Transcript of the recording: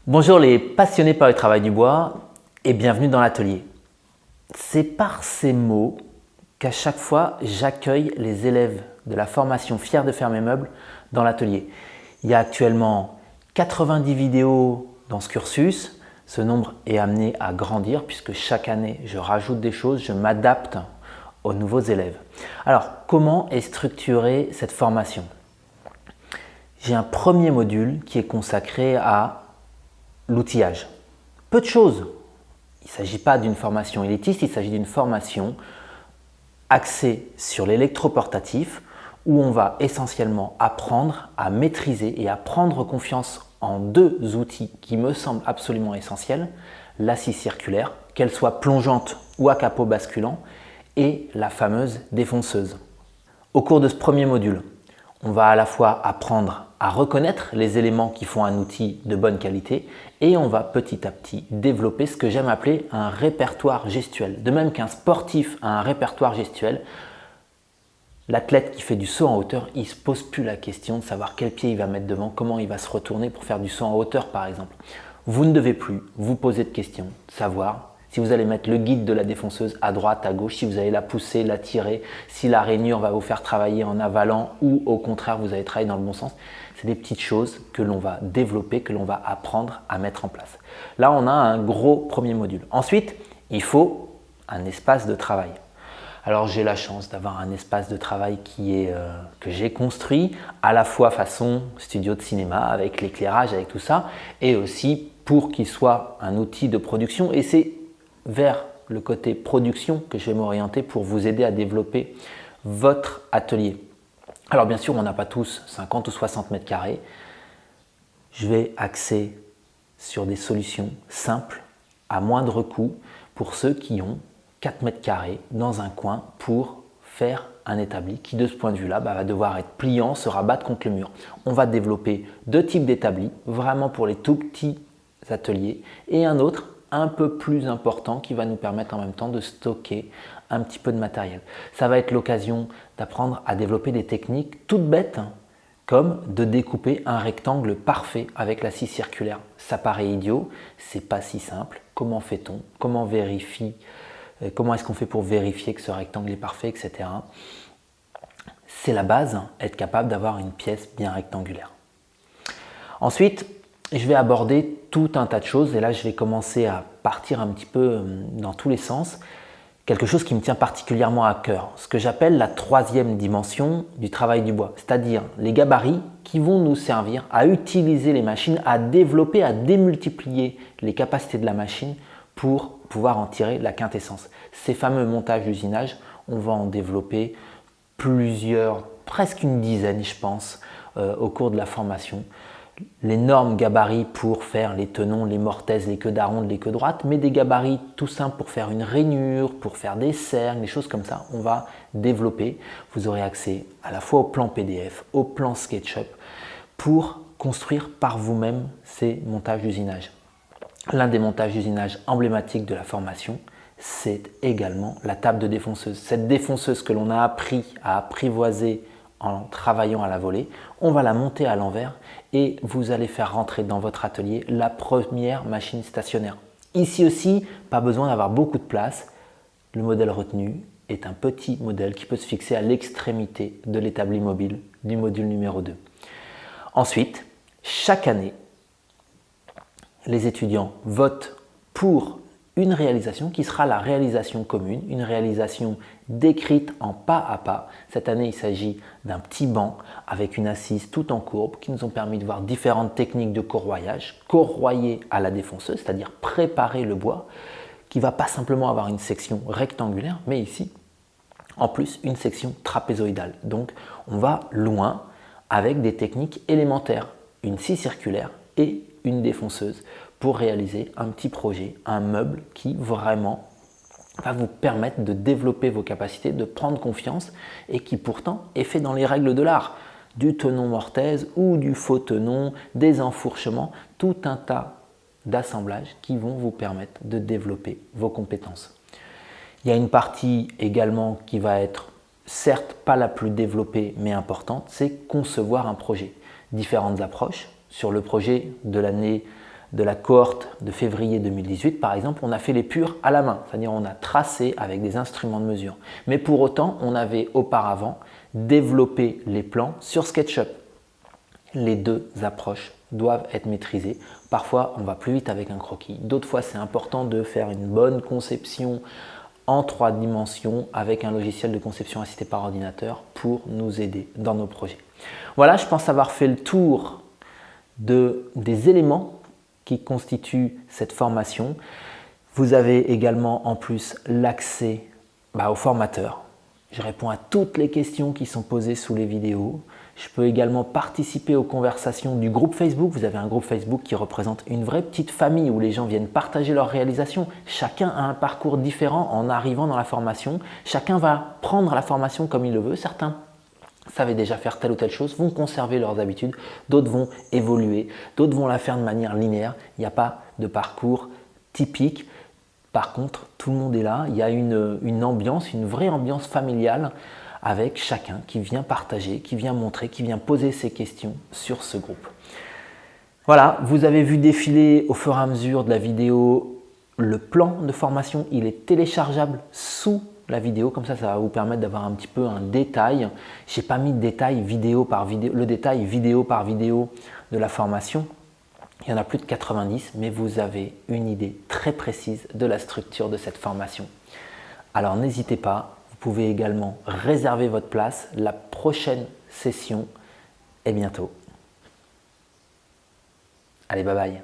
Bonjour les passionnés par le travail du bois et bienvenue dans l'atelier. C'est par ces mots qu'à chaque fois j'accueille les élèves de la formation Fier de faire mes meubles dans l'atelier. Il y a actuellement 90 vidéos dans ce cursus. Ce nombre est amené à grandir puisque chaque année je rajoute des choses, je m'adapte aux nouveaux élèves. Alors comment est structurée cette formation? J'ai un premier module qui est consacré à l'outillage. Peu de choses. Il ne s'agit pas d'une formation élitiste, il s'agit d'une formation axée sur l'électroportatif où on va essentiellement apprendre à maîtriser et à prendre confiance en deux outils qui me semblent absolument essentiels, la scie circulaire, qu'elle soit plongeante ou à capot basculant, et la fameuse défonceuse. Au cours de ce premier module, on va à la fois apprendre à reconnaître les éléments qui font un outil de bonne qualité et on va petit à petit développer ce que j'aime appeler un répertoire gestuel. De même qu'un sportif a un répertoire gestuel, l'athlète qui fait du saut en hauteur, il ne se pose plus la question de savoir quel pied il va mettre devant, comment il va se retourner pour faire du saut en hauteur par exemple. Vous ne devez plus vous poser de questions, savoir si vous allez mettre le guide de la défonceuse à droite, à gauche, si vous allez la pousser, la tirer, si la rainure va vous faire travailler en avalant ou au contraire vous allez travailler dans le bon sens. C'est des petites choses que l'on va développer, que l'on va apprendre à mettre en place. Là, on a un gros premier module. Ensuite, il faut un espace de travail. Alors, j'ai la chance d'avoir un espace de travail que j'ai construit à la fois façon studio de cinéma avec l'éclairage, avec tout ça, et aussi pour qu'il soit un outil de production. Et c'est vers le côté production que je vais m'orienter pour vous aider à développer votre atelier. Alors bien sûr, on n'a pas tous 50 ou 60 mètres carrés. Je vais axer sur des solutions simples, à moindre coût, pour ceux qui ont 4 mètres carrés dans un coin pour faire un établi qui, de ce point de vue-là, va devoir être pliant, se rabattre contre le mur. On va développer deux types d'établis, vraiment pour les tout petits ateliers, et un autre un peu plus important qui va nous permettre en même temps de stocker un petit peu de matériel. Ça va être l'occasion d'apprendre à développer des techniques toutes bêtes comme de découper un rectangle parfait avec la scie circulaire. Ça paraît idiot, c'est pas si simple. Comment fait-on? Comment est-ce qu'on fait pour vérifier que ce rectangle est parfait, etc. C'est la base, être capable d'avoir une pièce bien rectangulaire. Ensuite, je vais aborder tout un tas de choses et là je vais commencer à partir un petit peu dans tous les sens. Quelque chose qui me tient particulièrement à cœur, ce que j'appelle la troisième dimension du travail du bois, c'est-à-dire les gabarits qui vont nous servir à utiliser les machines, à développer, à démultiplier les capacités de la machine pour pouvoir en tirer la quintessence. Ces fameux montages d'usinage, on va en développer plusieurs, presque une dizaine je pense, au cours de la formation. Les normes gabarits pour faire les tenons, les mortaises, les queues d'aronde, les queues droites, mais des gabarits tout simples pour faire une rainure, pour faire des cercles, des choses comme ça, on va développer. Vous aurez accès à la fois au plan PDF, au plan SketchUp, pour construire par vous-même ces montages d'usinage. L'un des montages d'usinage emblématiques de la formation, c'est également la table de défonceuse. Cette défonceuse que l'on a appris à apprivoiser en travaillant à la volée, on va la monter à l'envers et vous allez faire rentrer dans votre atelier la première machine stationnaire. Ici aussi, pas besoin d'avoir beaucoup de place. Le modèle retenu est un petit modèle qui peut se fixer à l'extrémité de l'établi mobile du module numéro 2. Ensuite, chaque année, les étudiants votent pour une réalisation qui sera la réalisation commune, une réalisation décrite en pas à pas. Cette année, il s'agit d'un petit banc avec une assise tout en courbe qui nous ont permis de voir différentes techniques de corroyage, corroyer à la défonceuse, c'est-à-dire préparer le bois, qui ne va pas simplement avoir une section rectangulaire, mais ici, en plus, une section trapézoïdale. Donc, on va loin avec des techniques élémentaires, une scie circulaire et une défonceuse, pour réaliser un petit projet, un meuble qui vraiment va vous permettre de développer vos capacités, de prendre confiance et qui pourtant est fait dans les règles de l'art. Du tenon mortaise ou du faux tenon, des enfourchements, tout un tas d'assemblages qui vont vous permettre de développer vos compétences. Il y a une partie également qui va être certes pas la plus développée mais importante, c'est concevoir un projet. Différentes approches, Sur le projet de l'année de la cohorte de février 2018, par exemple, on a fait les purs à la main, c'est-à-dire on a tracé avec des instruments de mesure. Mais pour autant, on avait auparavant développé les plans sur SketchUp. Les deux approches doivent être maîtrisées. Parfois, on va plus vite avec un croquis. D'autres fois, c'est important de faire une bonne conception en 3 dimensions avec un logiciel de conception assisté par ordinateur pour nous aider dans nos projets. Voilà, je pense avoir fait le tour des éléments qui constituent cette formation. Vous avez également en plus l'accès au formateur. Je réponds à toutes les questions qui sont posées sous les vidéos. Je peux également participer aux conversations du groupe Facebook. Vous avez un groupe Facebook qui représente une vraie petite famille où les gens viennent partager leurs réalisations. Chacun a un parcours différent en arrivant dans la formation. Chacun va prendre la formation comme il le veut. Certains savaient déjà faire telle ou telle chose, vont conserver leurs habitudes. D'autres vont évoluer. D'autres vont la faire de manière linéaire. Il n'y a pas de parcours typique. Par contre, tout le monde est là. Il y a une ambiance, une vraie ambiance familiale avec chacun qui vient partager, qui vient montrer, qui vient poser ses questions sur ce groupe. Voilà, vous avez vu défiler au fur et à mesure de la vidéo le plan de formation. Il est téléchargeable sous la vidéo, comme ça va vous permettre d'avoir un petit peu un détail. Je n'ai pas mis de détail vidéo par vidéo, le détail vidéo par vidéo de la formation. Il y en a plus de 90, mais vous avez une idée très précise de la structure de cette formation. Alors n'hésitez pas, vous pouvez également réserver votre place. La prochaine session est bientôt. Allez, bye bye.